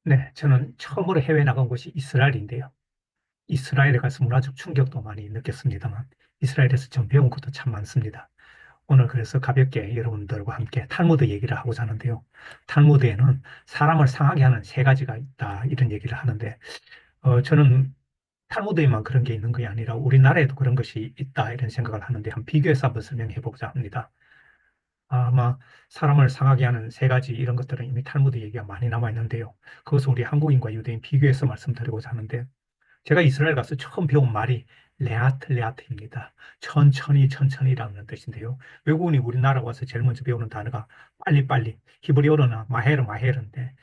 네, 저는 처음으로 해외 나간 곳이 이스라엘인데요. 이스라엘에 가서 문화적 충격도 많이 느꼈습니다만, 이스라엘에서 좀 배운 것도 참 많습니다. 오늘 그래서 가볍게 여러분들과 함께 탈무드 얘기를 하고자 하는데요. 탈무드에는 사람을 상하게 하는 세 가지가 있다, 이런 얘기를 하는데, 저는 탈무드에만 그런 게 있는 게 아니라 우리나라에도 그런 것이 있다, 이런 생각을 하는데, 한번 비교해서 한번 설명해 보고자 합니다. 아마 사람을 상하게 하는 세 가지 이런 것들은 이미 탈무드 얘기가 많이 남아 있는데요. 그것을 우리 한국인과 유대인 비교해서 말씀드리고자 하는데, 제가 이스라엘 가서 처음 배운 말이 레아트입니다. 천천히 천천히라는 뜻인데요. 외국인이 우리나라 와서 제일 먼저 배우는 단어가 빨리빨리, 히브리어로는 마헤르인데,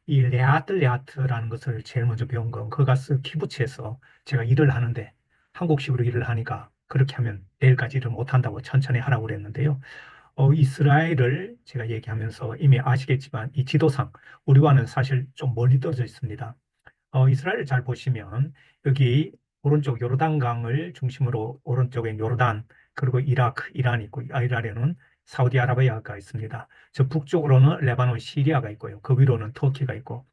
이 레아트라는 것을 제일 먼저 배운 건 그거 가서 키부츠에서 제가 일을 하는데 한국식으로 일을 하니까 그렇게 하면 내일까지 일을 못한다고 천천히 하라고 그랬는데요. 이스라엘을 제가 얘기하면서 이미 아시겠지만 이 지도상 우리와는 사실 좀 멀리 떨어져 있습니다. 이스라엘을 잘 보시면 여기 오른쪽 요르단강을 중심으로 오른쪽에 요르단, 그리고 이라크, 이란이 있고, 이란에는 사우디아라비아가 있습니다. 저 북쪽으로는 레바논, 시리아가 있고요. 그 위로는 터키가 있고,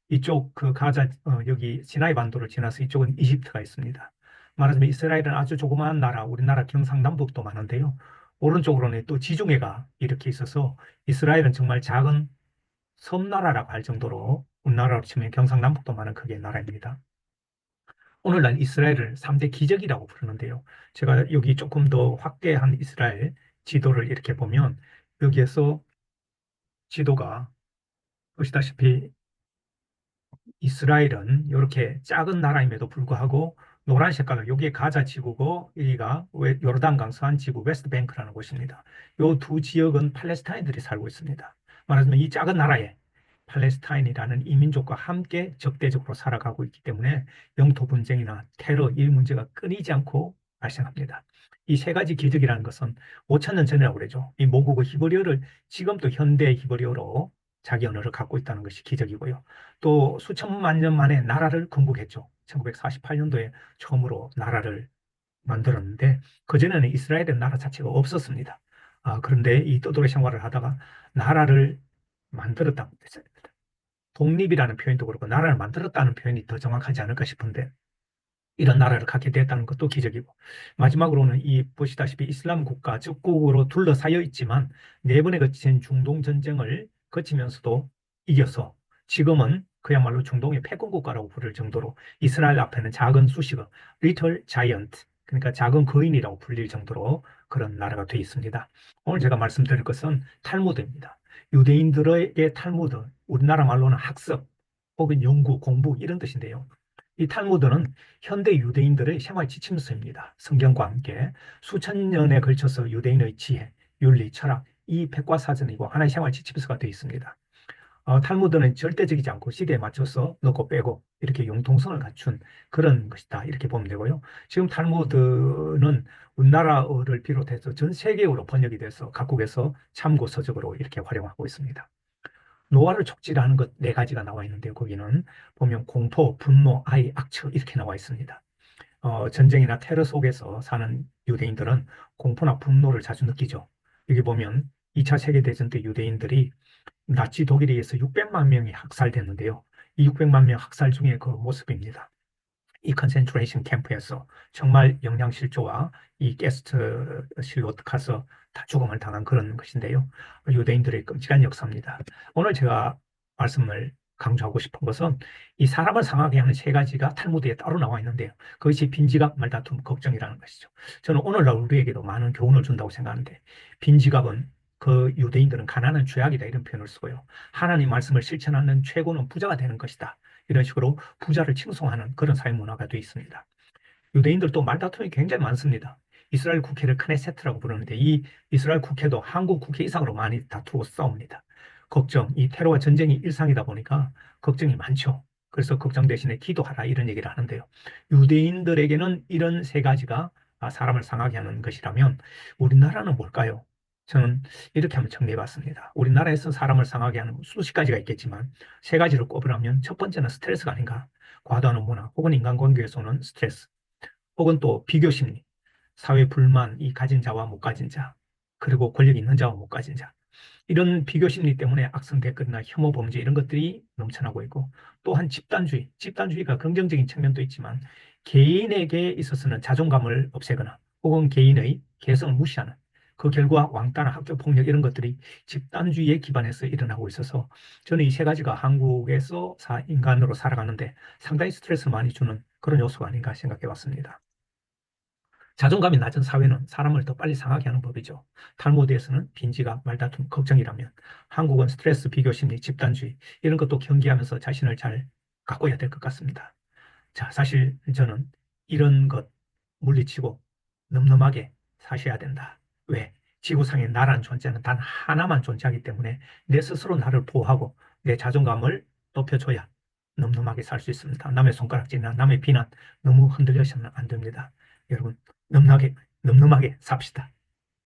이쪽 그 가자, 여기 시나이 반도를 지나서 이쪽은 이집트가 있습니다. 말하자면 이스라엘은 아주 조그마한 나라, 우리나라 경상남북도 많은데요. 오른쪽으로는 또 지중해가 이렇게 있어서 이스라엘은 정말 작은 섬나라라고 할 정도로 우리나라로 치면 경상남북도 많은 크기의 나라입니다. 오늘날 이스라엘을 3대 기적이라고 부르는데요. 제가 여기 조금 더 확대한 이스라엘 지도를 이렇게 보면 여기에서 지도가 보시다시피 이스라엘은 이렇게 작은 나라임에도 불구하고 노란 색깔로 여기에 가자 지구고 여기가 요르단강 서안 지구 웨스트뱅크라는 곳입니다. 이 두 지역은 팔레스타인들이 살고 있습니다. 말하자면 이 작은 나라에 팔레스타인이라는 이민족과 함께 적대적으로 살아가고 있기 때문에 영토 분쟁이나 테러 이 문제가 끊이지 않고 발생합니다. 이 세 가지 기적이라는 것은 5천 년 전이라고 그러죠. 이 모국어 히브리어를 지금도 현대 히브리어로 자기 언어를 갖고 있다는 것이 기적이고요. 또 수천만 년 만에 나라를 건국했죠. 1948년도에 처음으로 나라를 만들었는데 그전에는 이스라엘의 나라 자체가 없었습니다. 그런데 이 떠돌이 생활을 하다가 나라를 만들었다. 독립이라는 표현도 그렇고 나라를 만들었다는 표현이 더 정확하지 않을까 싶은데 이런 나라를 갖게 됐다는 것도 기적이고 마지막으로는 이 보시다시피 이슬람 국가 적국으로 둘러싸여 있지만 네 번에 거친 중동 전쟁을 거치면서도 이겨서 지금은 그야말로 중동의 패권 국가라고 부를 정도로 이스라엘 앞에는 작은 수식어 리틀 자이언트, 그러니까 작은 거인이라고 불릴 정도로 그런 나라가 되어 있습니다. 오늘 제가 말씀드릴 것은 탈무드입니다. 유대인들에게 탈무드, 우리나라 말로는 학습 혹은 연구, 공부 이런 뜻인데요. 이 탈무드는 현대 유대인들의 생활 지침서입니다. 성경과 함께 수천 년에 걸쳐서 유대인의 지혜, 윤리, 철학, 이 백과사전이고 하나의 생활 지침서가 되어 있습니다. 탈무드는 절대적이지 않고 시대에 맞춰서 넣고 빼고 이렇게 융통성을 갖춘 그런 것이다. 이렇게 보면 되고요. 지금 탈무드는 우리나라어를 비롯해서 전 세계어로 번역이 돼서 각국에서 참고 서적으로 이렇게 활용하고 있습니다. 노화를 촉진하는 것 네 가지가 나와 있는데 거기는 보면 공포, 분노, 아이, 악처 이렇게 나와 있습니다. 전쟁이나 테러 속에서 사는 유대인들은 공포나 분노를 자주 느끼죠. 여기 보면 2차 세계대전 때 유대인들이 나치 독일에 의해서 600만 명이 학살됐는데요. 이 600만 명 학살 중에 그 모습입니다. 이 컨센트레이션 캠프에서 정말 영양실조와 이 게스트실로 가서 다 죽음을 당한 그런 것인데요. 유대인들의 끔찍한 역사입니다. 오늘 제가 말씀을 강조하고 싶은 것은 이 사람을 상하게 하는 세 가지가 탈무드에 따로 나와 있는데요. 그것이 빈지갑, 말다툼, 걱정이라는 것이죠. 저는 오늘날 우리에게도 많은 교훈을 준다고 생각하는데 빈지갑은 그 유대인들은 가난은 죄악이다 이런 표현을 쓰고요. 하나님 말씀을 실천하는 최고는 부자가 되는 것이다. 이런 식으로 부자를 칭송하는 그런 사회 문화가 되어 있습니다. 유대인들도 말다툼이 굉장히 많습니다. 이스라엘 국회를 크네세트라고 부르는데 이 이스라엘 국회도 한국 국회 이상으로 많이 다투고 싸웁니다. 걱정, 이 테러와 전쟁이 일상이다 보니까 걱정이 많죠. 그래서 걱정 대신에 기도하라 이런 얘기를 하는데요. 유대인들에게는 이런 세 가지가 사람을 상하게 하는 것이라면 우리나라는 뭘까요? 저는 이렇게 한번 정리해 봤습니다. 우리나라에서 사람을 상하게 하는 수십 가지가 있겠지만 세 가지를 꼽으라면 첫 번째는 스트레스가 아닌가. 과도한 업무나 혹은 인간관계에서 오는 스트레스 혹은 또 비교 심리, 사회 불만, 이 가진 자와 못 가진 자, 그리고 권력 있는 자와 못 가진 자. 이런 비교 심리 때문에 악성 댓글이나 혐오 범죄 이런 것들이 넘쳐나고 있고, 또한 집단주의가 긍정적인 측면도 있지만 개인에게 있어서는 자존감을 없애거나 혹은 개인의 개성을 무시하는 그 결과 왕따나 학교 폭력 이런 것들이 집단주의에 기반해서 일어나고 있어서 저는 이 세 가지가 한국에서 인간으로 살아가는데 상당히 스트레스를 많이 주는 그런 요소가 아닌가 생각해 봤습니다. 자존감이 낮은 사회는 사람을 더 빨리 상하게 하는 법이죠. 탈무드에서는 빈지가 말다툼, 걱정이라면 한국은 스트레스, 비교심리, 집단주의 이런 것도 경계하면서 자신을 잘 가꿔야 될 것 같습니다. 자, 사실 저는 이런 것 물리치고 늠름하게 사셔야 된다. 왜? 지구상에 나라는 존재는 단 하나만 존재하기 때문에 내 스스로 나를 보호하고 내 자존감을 높여줘야 늠름하게 살 수 있습니다. 남의 손가락질이나 남의 비난 너무 흔들려서는 안 됩니다. 여러분, 늠름하게 삽시다.